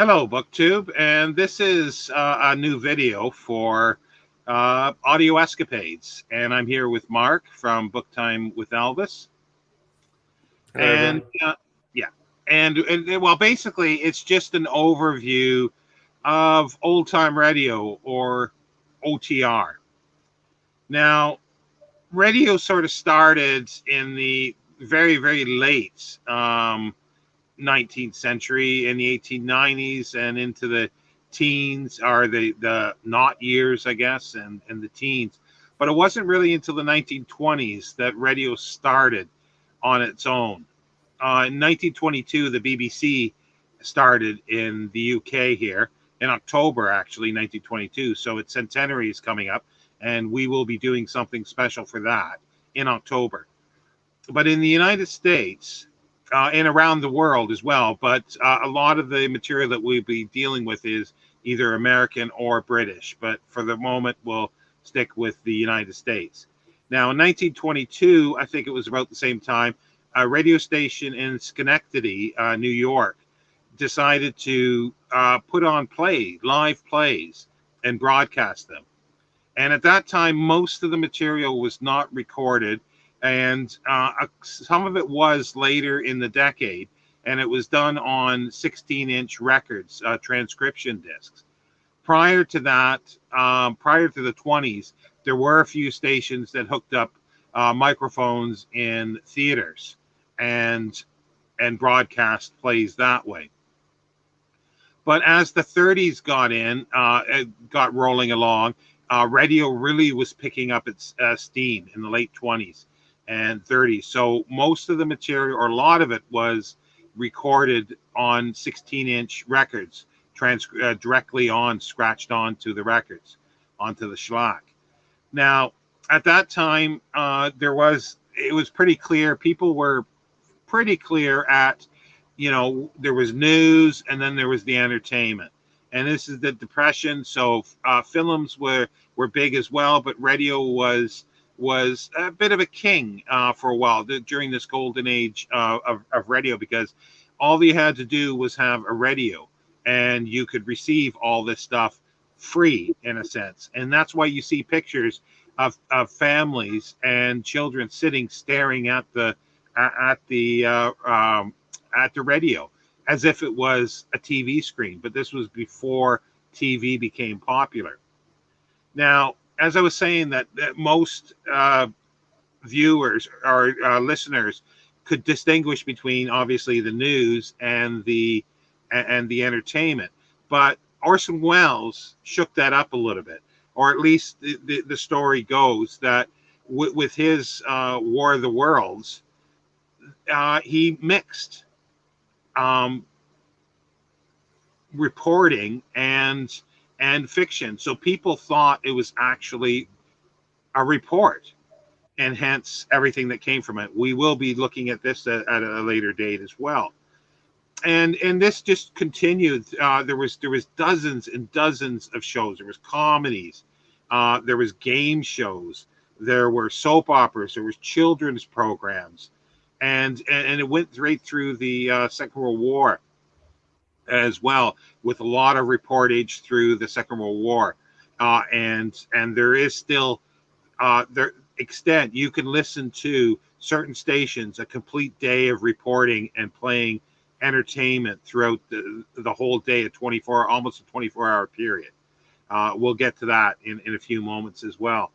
Hello, BookTube, and this is a new video for Audio Escapades. And I'm here with Mark from Book Time with Elvis. Hi, And everyone. yeah, and well, basically, it's just an overview of old time radio or OTR. Now, radio sort of started in the very, very late 19th century, in the 1890s and into the teens, or the naught years, I guess, and the teens. But it wasn't really until the 1920s that radio started on its own. In 1922, the BBC started in the UK here in October, actually, 1922. So its centenary is coming up, and we will be doing something special for that in October. But in the United States, and around the world as well. But a lot of the material that we'll be dealing with is either American or British. But for the moment, we'll stick with the United States. Now, in 1922, I think it was about the same time, a radio station in Schenectady, New York, decided to put on live plays, and broadcast them. And at that time, most of the material was not recorded, and some of it was later in the decade, and it was done on 16-inch records, transcription discs. Prior to that, prior to the 20s, there were a few stations that hooked up microphones in theaters and broadcast plays that way. But as the 30s it got rolling along, radio really was picking up its steam in the late 20s and 30s. So most of the material, or a lot of it, was recorded on 16-inch records, directly scratched onto the records, onto the shellac. Now, at that time, it was pretty clear. People were pretty clear at, there was news, and then there was the entertainment. And this is the Depression, so films were big as well, but radio was a bit of a king for a while during this golden age of radio, because all you had to do was have a radio, and you could receive all this stuff free, in a sense. And that's why you see pictures of families and children sitting staring at the at the uh, um, at the radio, as if it was a TV screen. But this was before TV became popular. Now, as I was saying, that most viewers or listeners could distinguish between, obviously, the news and the entertainment. But Orson Welles shook that up a little bit, or at least the story goes that with his War of the Worlds, he mixed um, reporting and fiction. So people thought it was actually a report, and hence everything that came from it. We will be looking at this at a later date as well. And this just continued. There was dozens and dozens of shows. There was comedies, there was game shows, there were soap operas, there was children's programs, and it went right through the Second World War as well, with a lot of reportage through the Second World War, and there is still there extent you can listen to certain stations a complete day of reporting and playing entertainment throughout the whole day, almost a 24-hour period. We'll get to that in a few moments as well.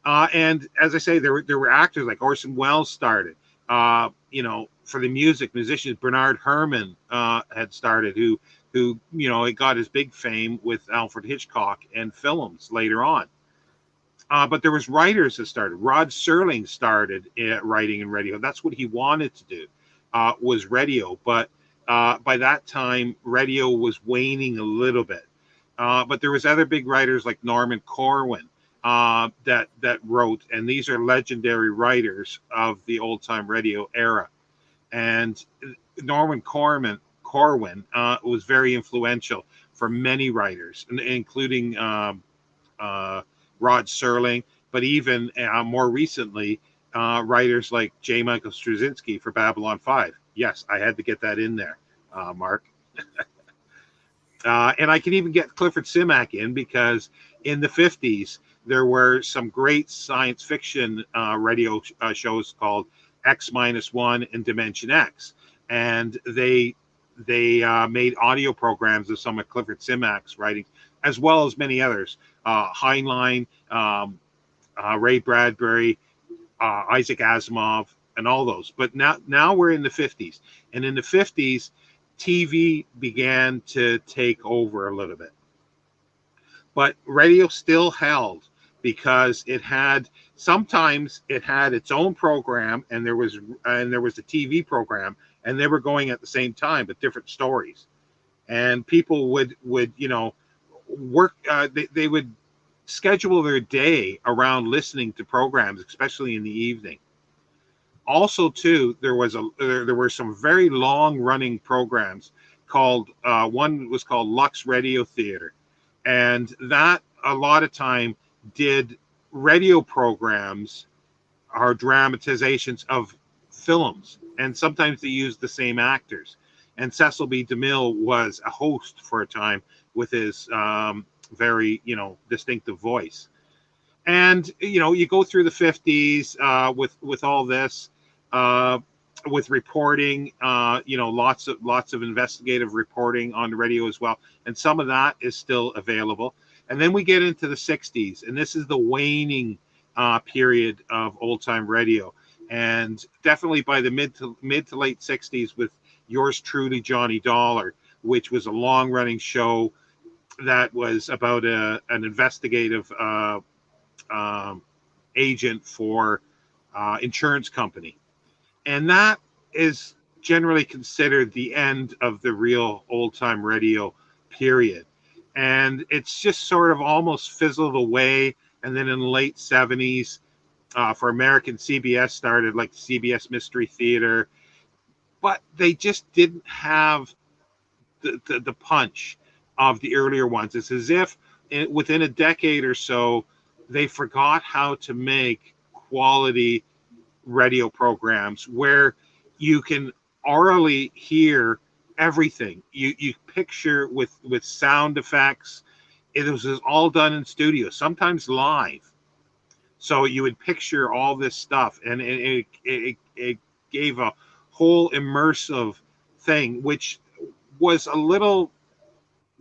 And as I say, there were actors like Orson Welles started. For the musicians, Bernard Herrmann had started, who it got his big fame with Alfred Hitchcock and films later on. But there was writers that started. Rod Serling started writing in radio. That's what he wanted to do, was radio. But by that time, radio was waning a little bit. But there was other big writers like Norman Corwin that wrote, and these are legendary writers of the old time radio era. And Norman Corwin was very influential for many writers, including Rod Serling, but even more recently, writers like J. Michael Straczynski for Babylon 5. Yes, I had to get that in there, Mark. And I can even get Clifford Simak in, because in the 50s, there were some great science fiction radio shows called X-1 and Dimension X. And they made audio programs of some of Clifford Simak's writings, as well as many others. Heinlein, Ray Bradbury, Isaac Asimov, and all those. But now we're in the 50s. And in the 50s, TV began to take over a little bit. But radio still held, because sometimes it had its own program, and there was a TV program, and they were going at the same time, but different stories. And people would work. They would schedule their day around listening to programs, especially in the evening. Also, too, there were some very long running programs called one was called Lux Radio Theater, and that a lot of time did radio programs or dramatizations of films, and sometimes they used the same actors. And Cecil B. DeMille was a host for a time with his very distinctive voice. And you go through the 50s with all this, with reporting, lots of investigative reporting on the radio as well, and some of that is still available. And then we get into the 60s, and this is the waning period of old time radio. And definitely by the mid to late 60s, with yours truly, Johnny Dollar, which was a long running show that was about an investigative agent for insurance company. And that is generally considered the end of the real old time radio period. And it's just sort of almost fizzled away. And then in the late 70s, for American, CBS started, like CBS Mystery Theater, but they just didn't have the punch of the earlier ones. It's as if within a decade or so, they forgot how to make quality radio programs where you can orally hear everything. You picture with sound effects. It was all done in studio, sometimes live. So you would picture all this stuff, and it gave a whole immersive thing, which was a little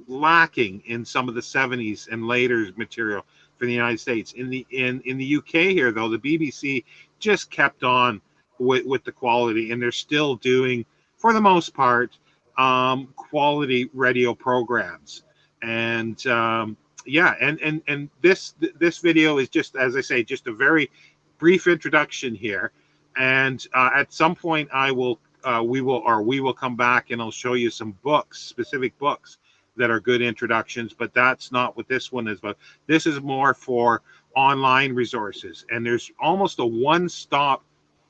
lacking in some of the 70s and later material for the United States. In the UK here, though, the BBC just kept on with the quality, and they're still doing, for the most part, quality radio programs. And and this video is just, as I say, just a very brief introduction here. And at some point, we will come back and I'll show you some books, specific books that are good introductions. But that's not what this one is about. This is more for online resources, and there's almost a one-stop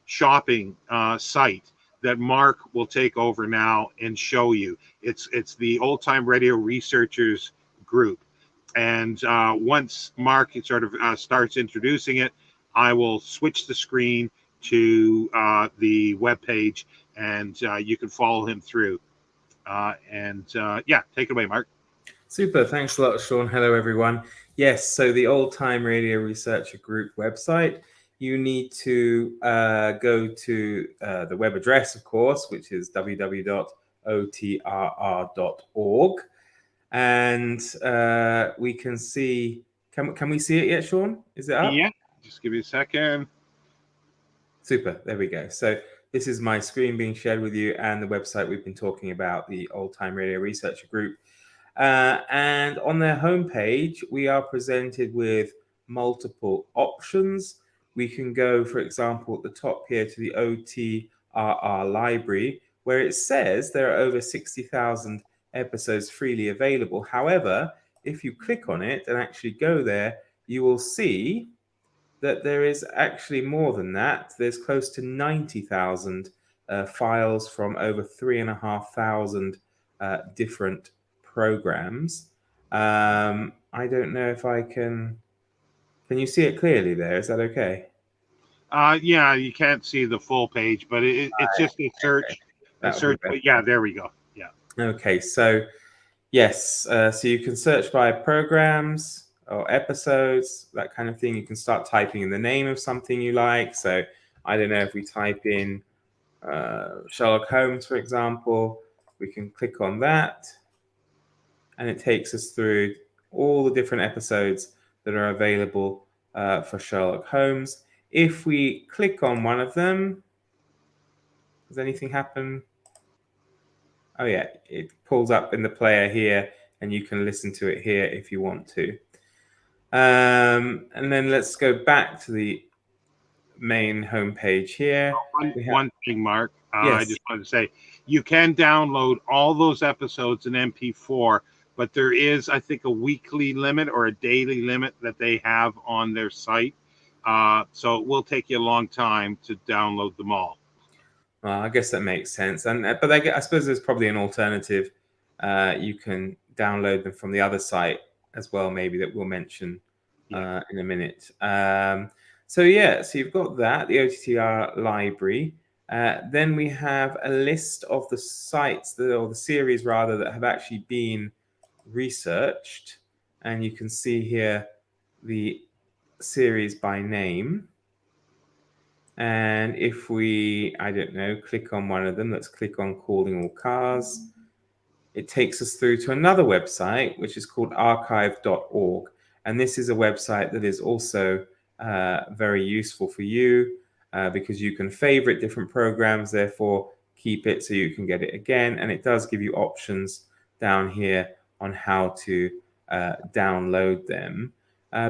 shopping site that Mark will take over now and show you. It's the Old Time Radio Researchers Group. And once Mark sort of starts introducing it, I will switch the screen to the webpage, and you can follow him through. Take it away, Mark. Super. Thanks a lot, Shawn. Hello, everyone. Yes, so the Old Time Radio Researcher Group website, you need to go to the web address, of course, which is www.otrr.org. And we can see, can we see it yet, Shawn? Is it up? Yeah, just give me a second. Super, there we go. So this is my screen being shared with you and the website we've been talking about, the Old Time Radio Researcher Group. And on their homepage, we are presented with multiple options. We can go, for example, at the top here to the Otr Library, where it says there are over 60,000 episodes freely available. However, if you click on it and actually go there, you will see that there is actually more than that. There's close to 90,000 files from over 3,500 different programs. I don't know if I can you see it clearly there? Is that okay? Yeah, you can't see the full page, but it's just a search. Okay. But yeah, there we go. Yeah. Okay, so Yes, so you can search by programs or episodes, that kind of thing. You can start typing in the name of something you like. So I don't know, if we type in Sherlock Holmes, for example, we can click on that, and it takes us through all the different episodes that are available for Sherlock Holmes. If we click on one of them, does anything happen? Oh yeah, it pulls up in the player here, and you can listen to it here if you want to. And then let's go back to the main homepage here. One thing, Mark, I Yes. just wanted to say, you can download all those episodes in MP4, but there is, I think, a weekly limit or a daily limit that they have on their site. So it will take you a long time to download them all. Well, I guess that makes sense. But I suppose there's probably an alternative. You can download them from the other site as well, maybe, that we'll mention in a minute. So you've got that, the OTR library. Then we have a list of the sites or the series rather that have actually been researched, and you can see here the series by name. And if we, I don't know, click on one of them, let's click on Calling All Cars, it takes us through to another website, which is called archive.org. And this is a website that is also very useful for you because you can favorite different programs, therefore keep it so you can get it again. And it does give you options down here on how to download them.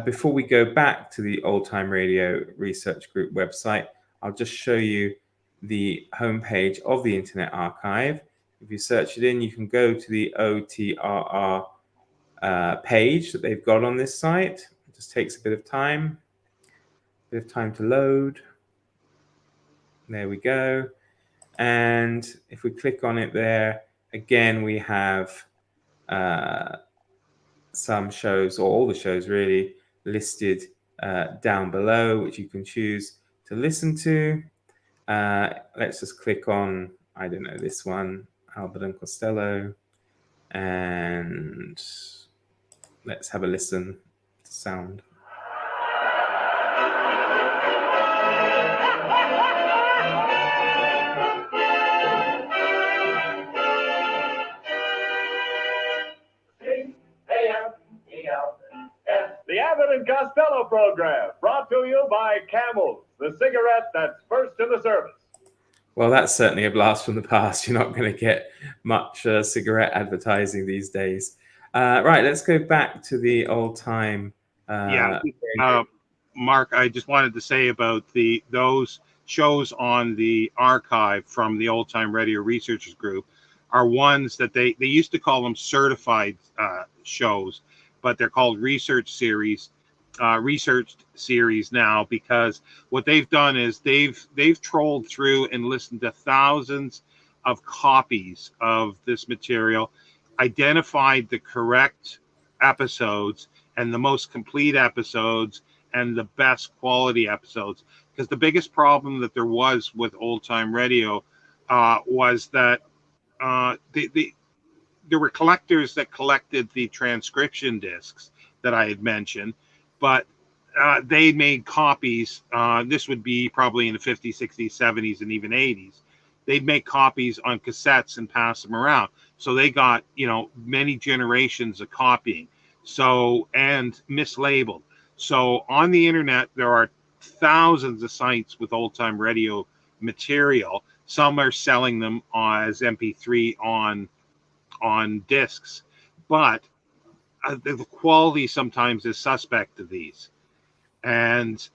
Before we go back to the Old Time Radio Research Group website, I'll just show you the homepage of the Internet Archive. If you search it in, you can go to the OTRR page that they've got on this site. It just takes a bit of time to load. There we go. And if we click on it there, again, we have some shows, or all the shows really, listed down below, which you can choose to listen to. Let's just click on, I don't know, this one, Albert and Costello, and let's have a listen to sound. The Abbott and Costello program, brought to you by Camels, the cigarette that's first in the service. Well, that's certainly a blast from the past. You're not going to get much cigarette advertising these days. Right, let's go back to the old time. Mark, I just wanted to say about those shows on the archive from the Old Time Radio Researchers Group are ones that they used to call them certified shows, but they're called researched series now, because what they've done is they've trolled through and listened to thousands of copies of this material, identified the correct episodes and the most complete episodes and the best quality episodes. Because the biggest problem that there was with old time radio was that there were collectors that collected the transcription discs that I had mentioned, but they made copies. This would be probably in the 50s, 60s, 70s, and even 80s. They'd make copies on cassettes and pass them around. So they got, many generations of copying. So, and mislabeled. So on the internet, there are thousands of sites with old time radio material. Some are selling them as MP3 on discs, but the quality sometimes is suspect of these, and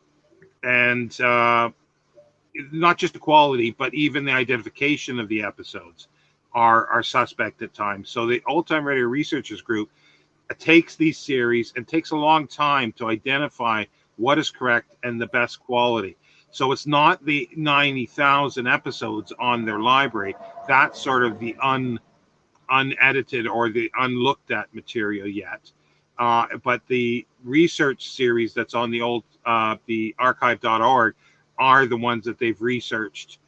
not just the quality, but even the identification of the episodes are suspect at times. So the Old Time Radio Researchers Group takes these series and takes a long time to identify what is correct and the best quality. So it's not the 90,000 episodes on their library. That's sort of the unedited or the unlooked at material yet. But the research series that's on the archive.org are the ones that they've researched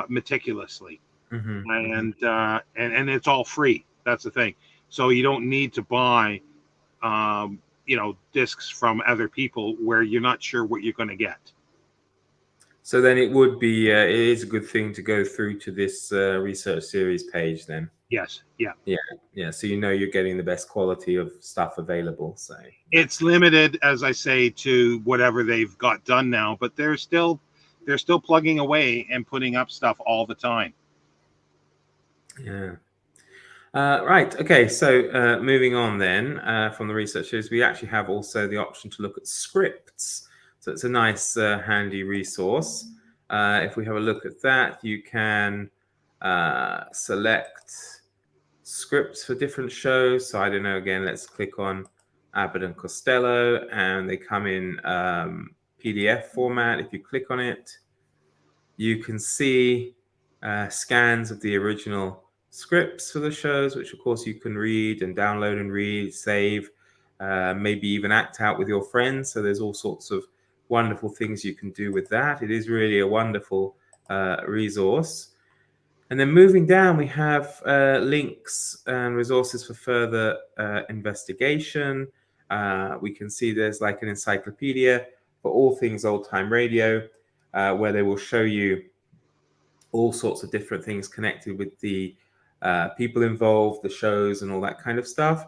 meticulously. Mm-hmm. And it's all free. That's the thing. So you don't need to buy, discs from other people where you're not sure what you're going to get. So then it would be, it is a good thing to go through to this research series page then. Yes. Yeah. Yeah. So you're getting the best quality of stuff available. So it's limited, as I say, to whatever they've got done now, but they're still plugging away and putting up stuff all the time. Yeah. Right. Okay. So moving on then from the researchers, we actually have also the option to look at scripts. So it's a nice, handy resource. If we have a look at that, you can select scripts for different shows. So I don't know. Again, let's click on Abbott and Costello, and they come in PDF format. If you click on it, you can see scans of the original scripts for the shows, which of course you can read and download and read, save, maybe even act out with your friends. So there's all sorts of wonderful things you can do with that. It is really a wonderful resource. And then moving down, we have links and resources for further investigation. We can see there's like an encyclopedia for all things old time radio, where they will show you all sorts of different things connected with the people involved, the shows, and all that kind of stuff.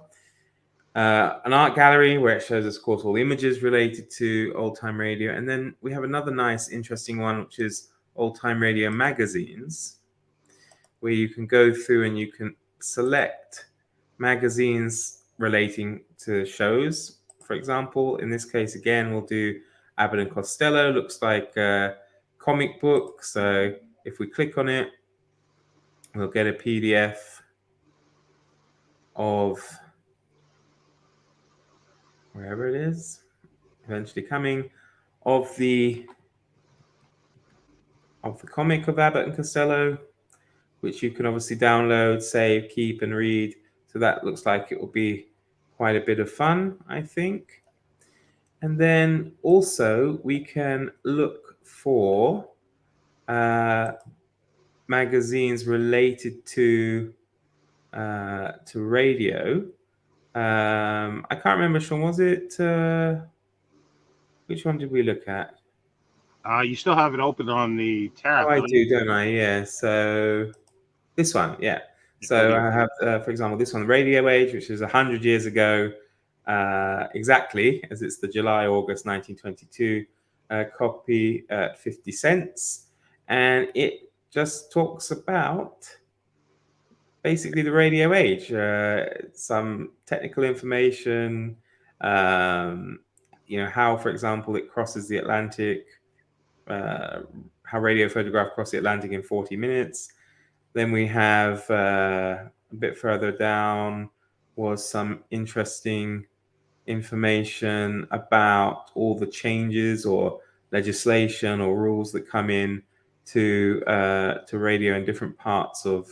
An art gallery where it shows us, of course, all images related to old time radio. And then we have another nice, interesting one, which is old time radio magazines, where you can go through and you can select magazines relating to shows. For example, in this case, again, we'll do Abbott and Costello. Looks like a comic book. So if we click on it, we'll get a PDF of wherever it is, eventually coming, of the comic of Abbott and Costello, which you can obviously download, save, keep, and read. So that looks like it will be quite a bit of fun, I think. And then also we can look for magazines related to radio. I can't remember, Sean, was it which one did we look at? You still have it open on the tab. I do, don't I? Yeah. So this one, yeah. So I have, for example, this one, Radio Age, which is 100 years ago, exactly, as it's the July-August 1922 copy at 50 cents. And it just talks about basically the radio age, some technical information, how, for example, it crosses the Atlantic, how radio photograph crossed the Atlantic in 40 minutes. Then we have a bit further down was some interesting information about all the changes or legislation or rules that come in to radio in different parts of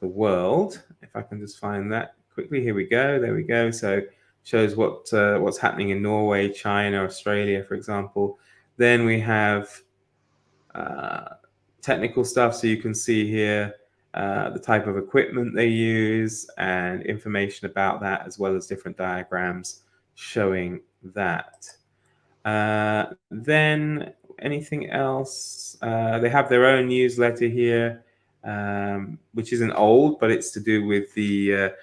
the world. If I can just find that quickly. Here we go. There we go. So shows what's happening in Norway, China, Australia, for example. Then we have technical stuff. So you can see here the type of equipment they use and information about that, as well as different diagrams showing that. Then anything else? They have their own newsletter here, which isn't old, but it's to do with the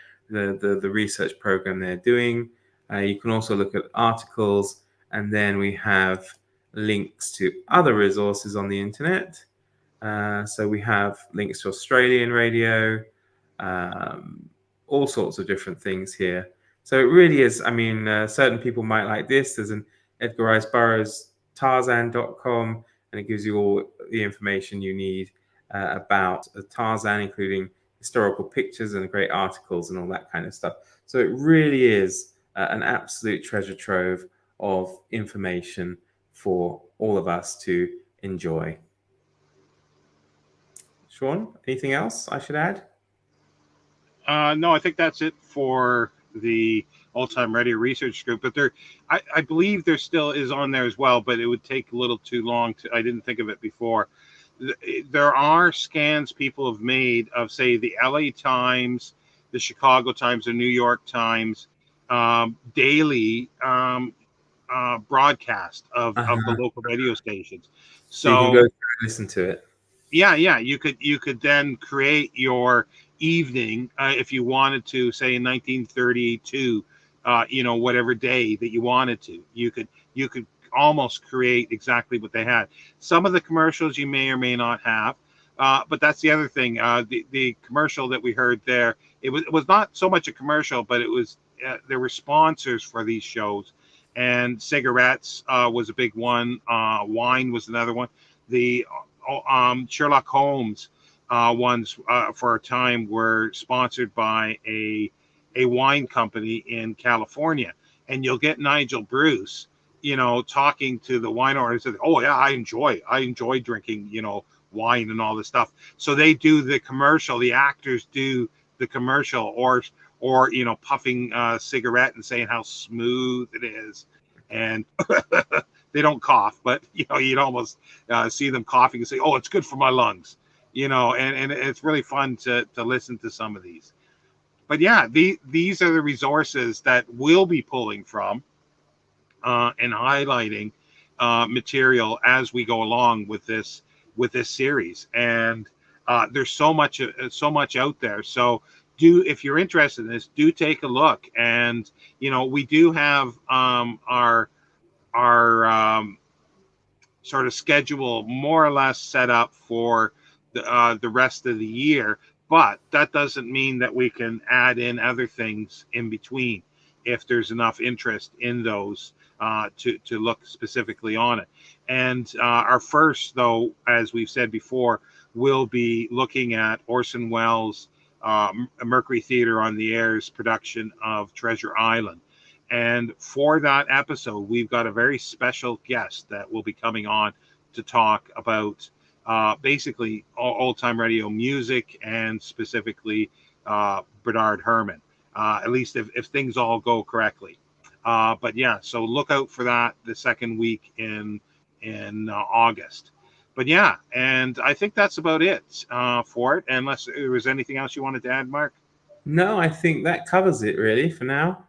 research program they're doing. You can also look at articles, and then we have links to other resources on the internet. So we have links to Australian radio, all sorts of different things here. So it really is, I mean, certain people might like this. There's an Edgar Rice Burroughs Tarzan.com, and it gives you all the information you need about Tarzan, including historical pictures and great articles and all that kind of stuff. So it really is an absolute treasure trove of information for all of us to enjoy. Sean, anything else I should add? No, I think that's it for the Old Time Radio Research Group. But I believe there still is on there as well, but it would take a little too long. I didn't think of it before. There are scans people have made of, say, the LA Times, the Chicago Times, the New York Times daily broadcast of the local radio stations. So you can go through and listen to it. Yeah, you could then create your evening if you wanted to, say in 1932, whatever day that you wanted to. You could almost create exactly what they had. Some of the commercials you may or may not have, but that's the other thing. The commercial that we heard there, it was not so much a commercial, but it was there were sponsors for these shows, and cigarettes was a big one. Wine was another one. The Sherlock Holmes ones for a time were sponsored by a wine company in California, and you'll get Nigel Bruce, talking to the wine owner and said, "Oh yeah, I enjoy drinking, wine and all this stuff." So they do the commercial. The actors do the commercial, or puffing a cigarette and saying how smooth it is, and they don't cough, but you'd almost see them coughing and say, "Oh, it's good for my lungs," and it's really fun to listen to some of these. But yeah, these are the resources that we'll be pulling from and highlighting material as we go along with this series. And there's so much out there. So if you're interested in this, do take a look. And we do have our sort of schedule more or less set up for the rest of the year, but that doesn't mean that we can add in other things in between if there's enough interest in those to look specifically on it. And our first, though, as we've said before, will be looking at Orson Welles' Mercury Theater on the Air's production of Treasure Island. And for that episode, we've got a very special guest that will be coming on to talk about basically old-time radio music, and specifically Bernard Herrmann, at least if things all go correctly. But yeah, so look out for that the second week in August. But yeah, and I think that's about it for it, unless there was anything else you wanted to add, Mark? No, I think that covers it really for now.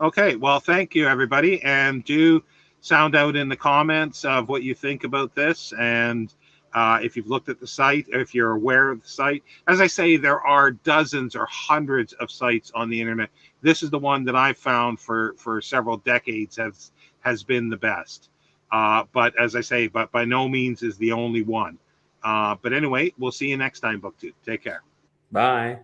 Okay, well, thank you, everybody. And do sound out in the comments of what you think about this. And if you've looked at the site, if you're aware of the site. As I say, there are dozens or hundreds of sites on the internet. This is the one that I've found for several decades has been the best. But as I say, but by no means is the only one. But anyway, we'll see you next time, BookTube. Take care. Bye.